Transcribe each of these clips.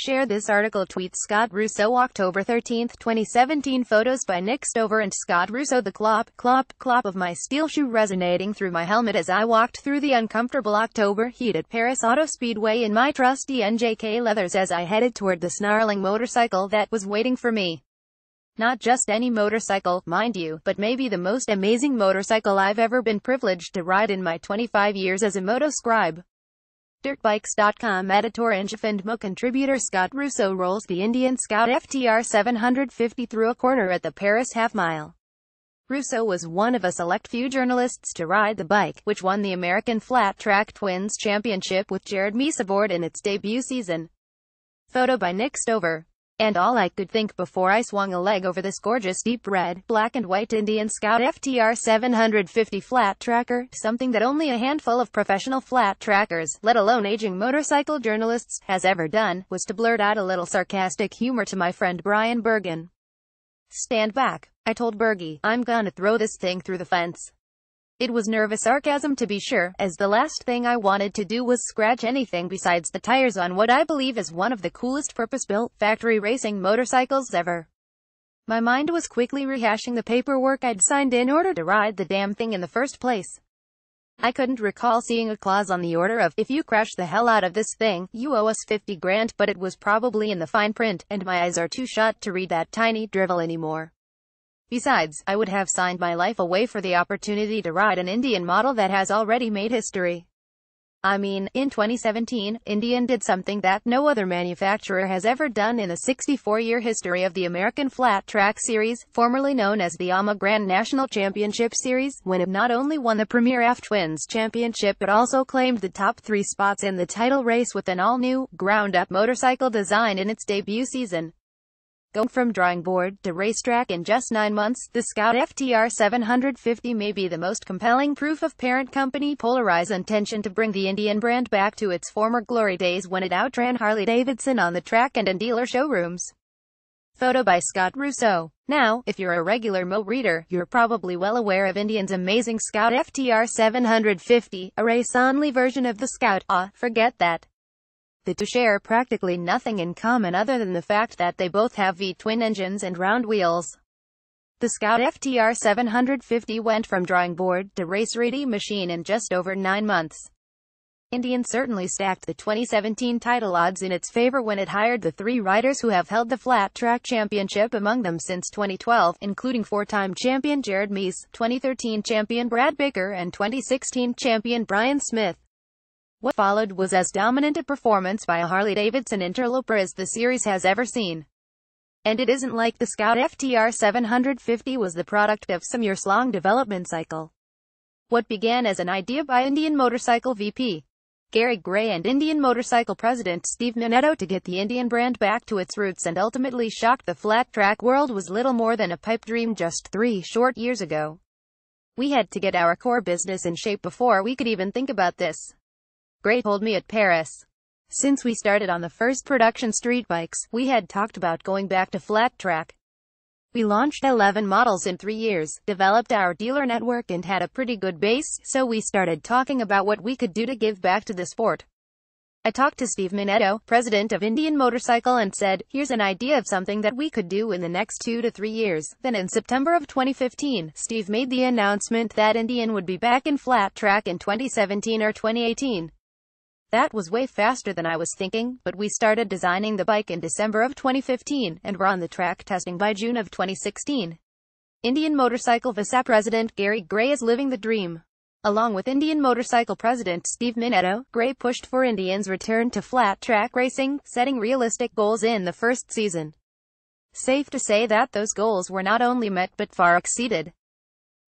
Share this article. Tweet Scott Russo, October 13, 2017. Photos by Nick Stover and Scott Russo. The clop, clop, clop of my steel shoe resonating through my helmet as I walked through the uncomfortable October heat at Paris Auto Speedway in my trusty NJK leathers as I headed toward the snarling motorcycle that was waiting for me. Not just any motorcycle, mind you, but maybe the most amazing motorcycle I've ever been privileged to ride in my 25 years as a motoscribe. Dirtbikes.com editor-in-chief and Mo contributor Scott Russo rolls the Indian Scout ftr750 through a corner at the Paris half-mile. Russo was one of a select few journalists to ride the bike, which won the American Flat Track Twins Championship with Jared Meese aboard in its debut season. Photo by Nick Stover. And all I could think before I swung a leg over this gorgeous deep red, black and white Indian Scout ftr750 flat tracker, something that only a handful of professional flat trackers, let alone aging motorcycle journalists, has ever done, was to blurt out a little sarcastic humor to my friend Brian Bergen. "Stand back," I told Bergie. "I'm gonna throw this thing through the fence." It was nervous sarcasm to be sure, as the last thing I wanted to do was scratch anything besides the tires on what I believe is one of the coolest purpose-built, factory racing motorcycles ever. My mind was quickly rehashing the paperwork I'd signed in order to ride the damn thing in the first place. I couldn't recall seeing a clause on the order of, "If you crash the hell out of this thing, you owe us 50 grand, but it was probably in the fine print, and my eyes are too shut to read that tiny drivel anymore. Besides, I would have signed my life away for the opportunity to ride an Indian model that has already made history. I mean, in 2017, Indian did something that no other manufacturer has ever done in the 64-year history of the American Flat Track Series, formerly known as the AMA Grand National Championship Series, when it not only won the Premier F Twins Championship but also claimed the top 3 spots in the title race with an all-new, ground-up motorcycle design in its debut season. Going from drawing board to racetrack in just 9 months, the Scout ftr750 may be the most compelling proof of parent company Polarized's intention to bring the Indian brand back to its former glory days when it outran Harley-Davidson on the track and in dealer showrooms. Photo by Scott Russo. Now, if you're a regular Mo reader, you're probably well aware of Indian's amazing Scout ftr750, a race-only version of the Scout. Forget that. The two share practically nothing in common other than the fact that they both have V-twin engines and round wheels. The Scout ftr750 went from drawing board to race-ready machine in just over 9 months. Indian certainly stacked the 2017 title odds in its favor when it hired the 3 riders who have held the Flat Track Championship among them since 2012, including 4-time champion Jared Meese, 2013 champion Brad Bicker and 2016 champion Brian Smith. What followed was as dominant a performance by a Harley-Davidson interloper as the series has ever seen. And it isn't like the Scout ftr750 was the product of some years-long development cycle. What began as an idea by Indian Motorcycle VP Gary Gray and Indian Motorcycle President Steve Minetto to get the Indian brand back to its roots and ultimately shocked the flat track world was little more than a pipe dream just 3 short years ago. "We had to get our core business in shape before we could even think about this," Gray told me at Paris. "Since we started on the first production street bikes, we had talked about going back to flat track. We launched 11 models in 3 years, developed our dealer network and had a pretty good base, so we started talking about what we could do to give back to the sport. I talked to Steve Minetto, president of Indian Motorcycle, and said, here's an idea of something that we could do in the next 2 to 3 years. Then in September of 2015, Steve made the announcement that Indian would be back in flat track in 2017 or 2018. That was way faster than I was thinking, but we started designing the bike in December of 2015, and were on the track testing by June of 2016. Indian Motorcycle Vice President Gary Gray is living the dream. Along with Indian Motorcycle President Steve Minetto, Gray pushed for Indian's return to flat track racing, setting realistic goals in the first season. Safe to say that those goals were not only met but far exceeded.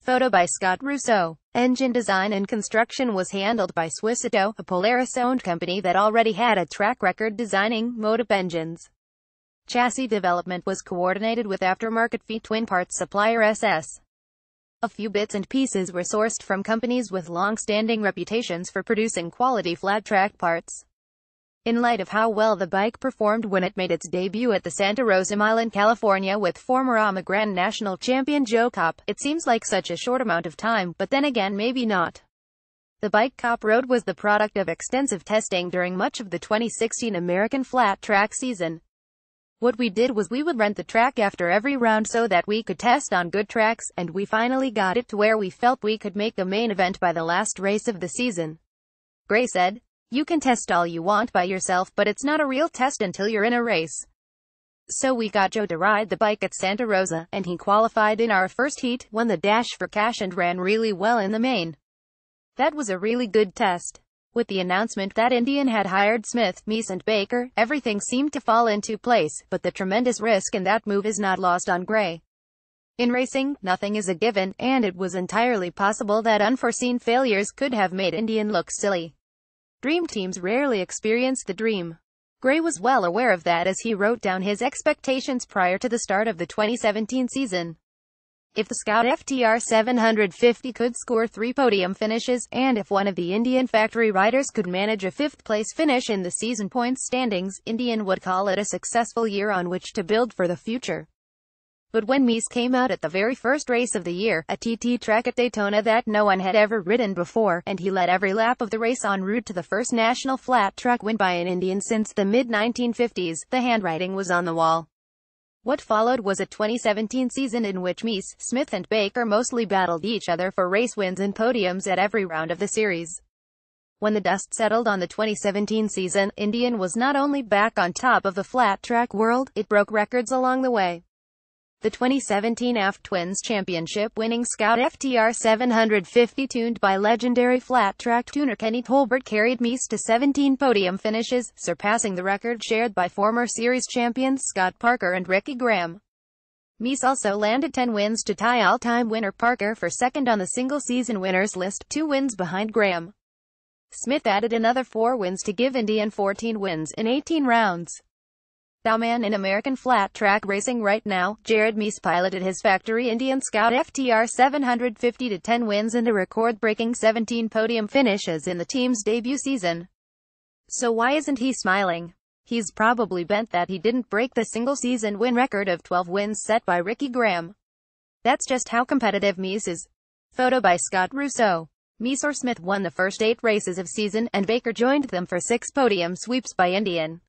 Photo by Scott Russo. Engine design and construction was handled by Swissito, a Polaris-owned company that already had a track record designing motor engines. Chassis development was coordinated with aftermarket V-twin parts supplier SS. A few bits and pieces were sourced from companies with long-standing reputations for producing quality flat-track parts. In light of how well the bike performed when it made its debut at the Santa Rosa Mile in California with former AMA Grand National champion Joe Kopp, it seems like such a short amount of time, but then again maybe not. The bike Cop rode was the product of extensive testing during much of the 2016 American flat track season. What we did was we would rent the track after every round so that we could test on good tracks, and we finally got it to where we felt we could make the main event by the last race of the season. Gray said, "You can test all you want by yourself, but it's not a real test until you're in a race. So we got Joe to ride the bike at Santa Rosa, and he qualified in our first heat, won the Dash for Cash and ran really well in the main. That was a really good test." With the announcement that Indian had hired Smith, Meese and Baker, everything seemed to fall into place, but the tremendous risk in that move is not lost on Gray. In racing, nothing is a given, and it was entirely possible that unforeseen failures could have made Indian look silly. Dream teams rarely experience the dream. Gray was well aware of that as he wrote down his expectations prior to the start of the 2017 season. If the Scout ftr750 could score 3 podium finishes, and if one of the Indian factory riders could manage a 5th-place finish in the season points standings, Indian would call it a successful year on which to build for the future. But when Meese came out at the very first race of the year, a TT track at Daytona that no one had ever ridden before, and he led every lap of the race en route to the first national flat track win by an Indian since the mid-1950s, the handwriting was on the wall. What followed was a 2017 season in which Meese, Smith and Baker mostly battled each other for race wins and podiums at every round of the series. When the dust settled on the 2017 season, Indian was not only back on top of the flat track world, it broke records along the way. The 2017 AF Twins Championship winning Scout ftr750 tuned by legendary flat track tuner Kenny Tolbert carried Meese to 17 podium finishes, surpassing the record shared by former series champions Scott Parker and Ricky Graham. Meese also landed 10 wins to tie all-time winner Parker for second on the single-season winners list, 2 wins behind Graham. Smith added another 4 wins to give Indian 14 wins in 18 rounds. The man in American flat track racing right now, Jared Meese piloted his factory Indian Scout ftr750 to 10 wins and a record-breaking 17 podium finishes in the team's debut season. So why isn't he smiling? He's probably bent that he didn't break the single-season win record of 12 wins set by Ricky Graham. That's just how competitive Meese is. Photo by Scott Russo. Meese or Smith won the first 8 races of season, and Baker joined them for 6 podium sweeps by Indian.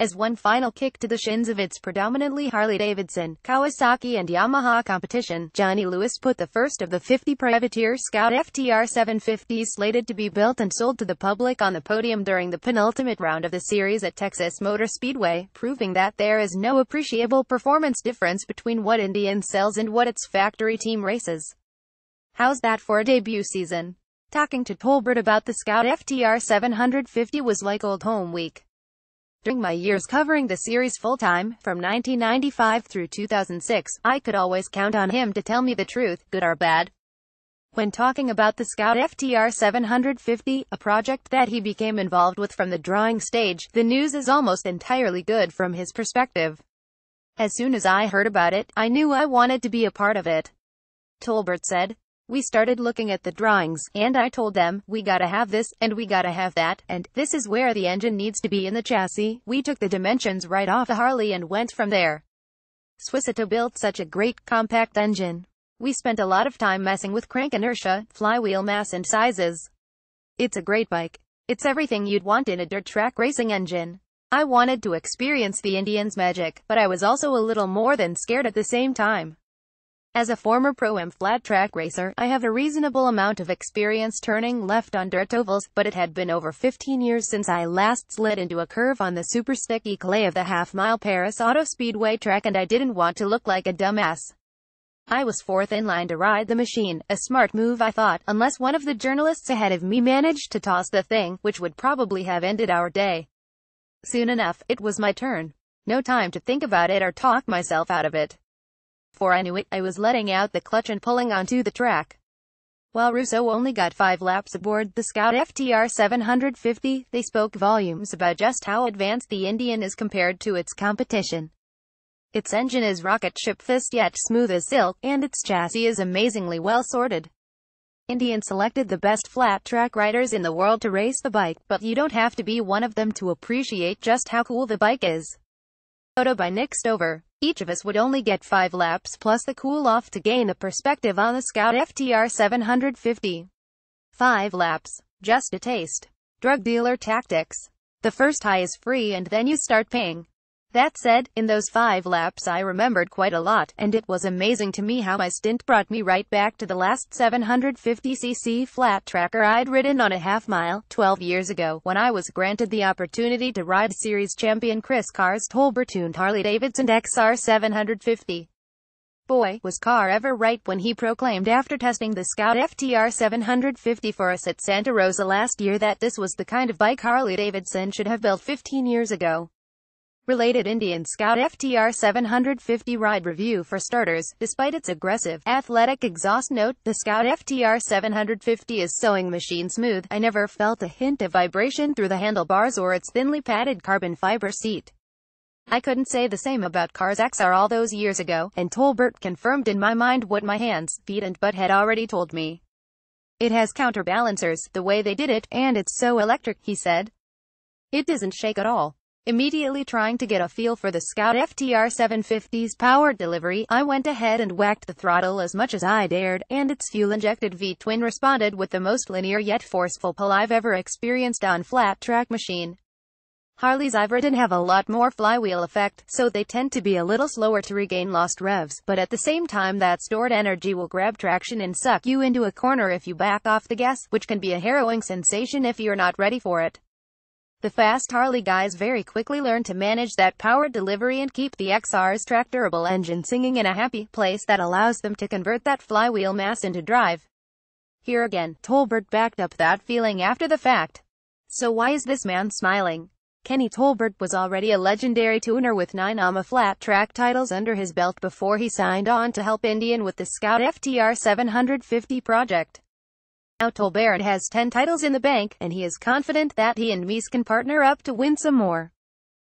As one final kick to the shins of its predominantly Harley-Davidson, Kawasaki and Yamaha competition, Johnny Lewis put the first of the 50 privateer Scout ftr750s slated to be built and sold to the public on the podium during the penultimate round of the series at Texas Motor Speedway, proving that there is no appreciable performance difference between what Indian sells and what its factory team races. How's that for a debut season? Talking to Tolbert about the Scout ftr750 was like old home week. During my years covering the series full-time, from 1995 through 2006, I could always count on him to tell me the truth, good or bad. When talking about the Scout ftr750, a project that he became involved with from the drawing stage, the news is almost entirely good from his perspective. As soon as I heard about it, I knew I wanted to be a part of it. Tolbert said. We started looking at the drawings, and I told them, we gotta have this, and we gotta have that, and this is where the engine needs to be in the chassis. We took the dimensions right off the Harley and went from there. Swissito built such a great compact engine. We spent a lot of time messing with crank inertia, flywheel mass and sizes. It's a great bike. It's everything you'd want in a dirt track racing engine. I wanted to experience the Indian's magic, but I was also a little more than scared at the same time. As a former Pro-Am flat track racer, I have a reasonable amount of experience turning left on dirt ovals, but it had been over 15 years since I last slid into a curve on the super sticky clay of the half-mile Paris Auto Speedway track, and I didn't want to look like a dumbass. I was 4th in line to ride the machine, a smart move I thought, unless one of the journalists ahead of me managed to toss the thing, which would probably have ended our day. Soon enough, it was my turn. No time to think about it or talk myself out of it. Before I knew it, I was letting out the clutch and pulling onto the track. While Russo only got 5 laps aboard the Scout ftr750, they spoke volumes about just how advanced the Indian is compared to its competition. Its engine is rocket ship fast yet smooth as silk, and its chassis is amazingly well sorted. Indian selected the best flat track riders in the world to race the bike, but you don't have to be one of them to appreciate just how cool the bike is. Photo by Nick Stover. Each of us would only get 5 laps plus the cool-off to gain a perspective on the Scout ftr750. 5 laps. Just a taste. Drug dealer tactics. The first high is free and then you start paying. That said, in those 5 laps I remembered quite a lot, and it was amazing to me how my stint brought me right back to the last 750cc flat tracker I'd ridden on a half-mile, 12 years ago, when I was granted the opportunity to ride series champion Chris Carr's Tolbert-tuned Harley-Davidson XR750. Boy, was Carr ever right when he proclaimed after testing the Scout ftr750 for us at Santa Rosa last year that this was the kind of bike Harley-Davidson should have built 15 years ago. Related Indian Scout ftr750 ride review. For starters, despite its aggressive, athletic exhaust note, the Scout ftr750 is sewing machine smooth. I never felt a hint of vibration through the handlebars or its thinly padded carbon fiber seat. I couldn't say the same about Carr's XR all those years ago, and Tolbert confirmed in my mind what my hands, feet and butt had already told me. It has counterbalancers, the way they did it, and it's so electric, he said. It doesn't shake at all. Immediately trying to get a feel for the Scout ftr750's power delivery, I went ahead and whacked the throttle as much as I dared, and its fuel-injected V-twin responded with the most linear yet forceful pull I've ever experienced on flat-track machine. Harleys I've ridden have a lot more flywheel effect, so they tend to be a little slower to regain lost revs, but at the same time that stored energy will grab traction and suck you into a corner if you back off the gas, which can be a harrowing sensation if you're not ready for it. The fast Harley guys very quickly learn to manage that power delivery and keep the XR's tractorable engine singing in a happy place that allows them to convert that flywheel mass into drive. Here again, Tolbert backed up that feeling after the fact. So why is this man smiling? Kenny Tolbert was already a legendary tuner with 9 AMA flat track titles under his belt before he signed on to help Indian with the Scout ftr750 project. Now Tolbert has 10 titles in the bank, and he is confident that he and Mies can partner up to win some more.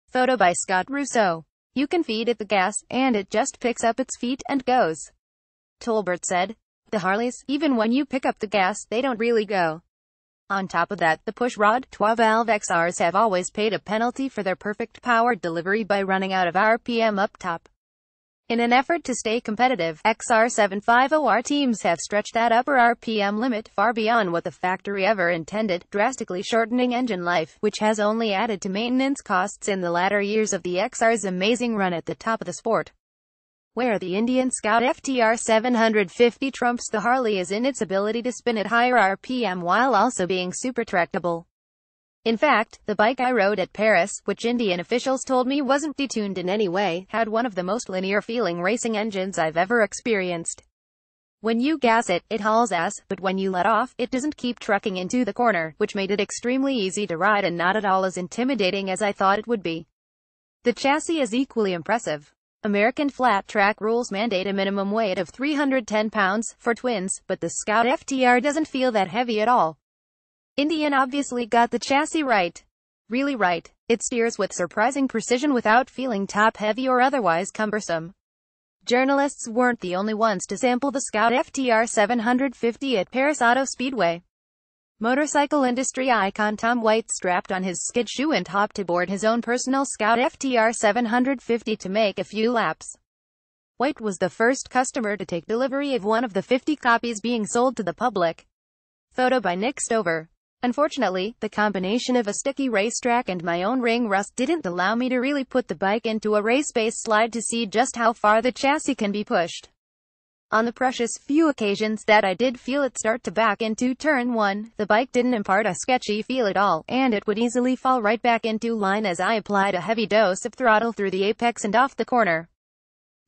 Photo by Scott Russo. You can feed it the gas, and it just picks up its feet and goes. Tolbert said. The Harleys, even when you pick up the gas, they don't really go. On top of that, the pushrod, 12-valve XRs have always paid a penalty for their perfect power delivery by running out of RPM up top. In an effort to stay competitive, XR750R teams have stretched that upper RPM limit far beyond what the factory ever intended, drastically shortening engine life, which has only added to maintenance costs in the latter years of the XR's amazing run at the top of the sport. Where the Indian Scout ftr750 trumps the Harley is in its ability to spin at higher RPM while also being super tractable. In fact, the bike I rode at Paris, which Indian officials told me wasn't detuned in any way, had one of the most linear-feeling racing engines I've ever experienced. When you gas it, it hauls ass, but when you let off, it doesn't keep trucking into the corner, which made it extremely easy to ride and not at all as intimidating as I thought it would be. The chassis is equally impressive. American flat track rules mandate a minimum weight of 310 pounds for twins, but the Scout FTR doesn't feel that heavy at all. Indian obviously got the chassis right. Really right. It steers with surprising precision without feeling top-heavy or otherwise cumbersome. Journalists weren't the only ones to sample the Scout ftr750 at Paris Auto Speedway. Motorcycle industry icon Tom White strapped on his skid shoe and hopped aboard his own personal Scout ftr750 to make a few laps. White was the first customer to take delivery of one of the 50 copies being sold to the public. Photo by Nick Stover. Unfortunately, the combination of a sticky racetrack and my own ring rust didn't allow me to really put the bike into a race-based slide to see just how far the chassis can be pushed. On the precious few occasions that I did feel it start to back into turn 1, the bike didn't impart a sketchy feel at all, and it would easily fall right back into line as I applied a heavy dose of throttle through the apex and off the corner.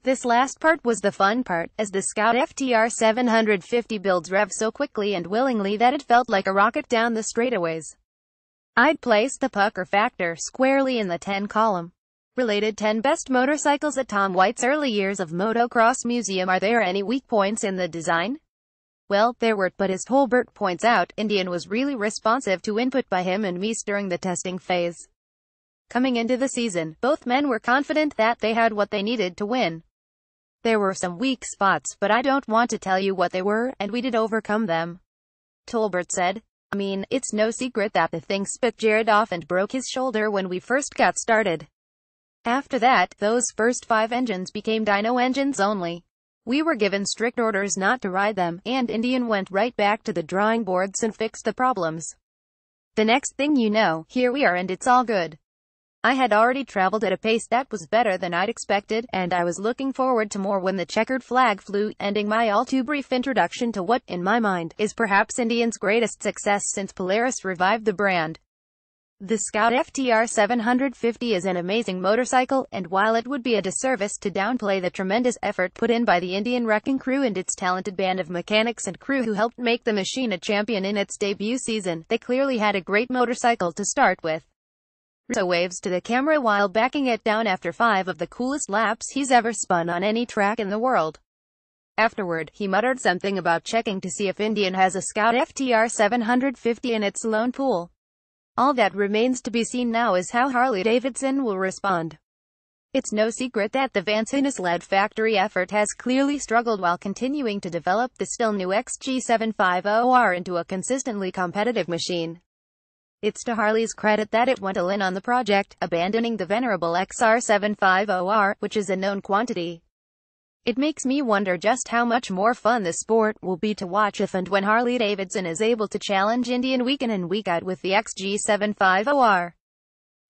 This last part was the fun part, as the Scout ftr750 builds rev so quickly and willingly that it felt like a rocket down the straightaways. I'd place the pucker factor squarely in the 10 column. Related 10 best motorcycles at Tom White's early years of motocross museum. Are there any weak points in the design? Well, there were, but as Tolbert points out, Indian was really responsive to input by him and Mies during the testing phase. Coming into the season, both men were confident that they had what they needed to win. There were some weak spots, but I don't want to tell you what they were, and we did overcome them. Tolbert said. I mean, it's no secret that the thing spit Jared off and broke his shoulder when we first got started. After that, those first 5 engines became dyno engines only. We were given strict orders not to ride them, and Indian went right back to the drawing boards and fixed the problems. The next thing you know, here we are and it's all good. I had already traveled at a pace that was better than I'd expected, and I was looking forward to more when the checkered flag flew, ending my all-too-brief introduction to what, in my mind, is perhaps Indian's greatest success since Polaris revived the brand. The Scout ftr750 is an amazing motorcycle, and while it would be a disservice to downplay the tremendous effort put in by the Indian wrecking crew and its talented band of mechanics and crew who helped make the machine a champion in its debut season, they clearly had a great motorcycle to start with. Russo waves to the camera while backing it down after 5 of the coolest laps he's ever spun on any track in the world. Afterward, he muttered something about checking to see if Indian has a Scout ftr750 in its lone pool. All that remains to be seen now is how Harley-Davidson will respond. It's no secret that the Vancenis-led factory effort has clearly struggled while continuing to develop the still new XG750R into a consistently competitive machine. It's to Harley's credit that it went all in on the project, abandoning the venerable XR750R, which is a known quantity. It makes me wonder just how much more fun this sport will be to watch if and when Harley-Davidson is able to challenge Indian week in and week out with the XG750R.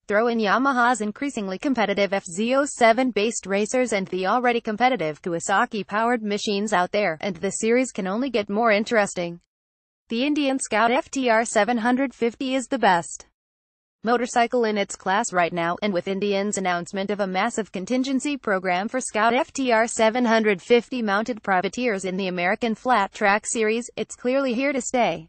Throw in Yamaha's increasingly competitive FZ07-based racers and the already competitive Kawasaki-powered machines out there, and the series can only get more interesting. The Indian Scout ftr750 is the best motorcycle in its class right now, and with Indian's announcement of a massive contingency program for Scout ftr750 mounted privateers in the American Flat Track Series, it's clearly here to stay.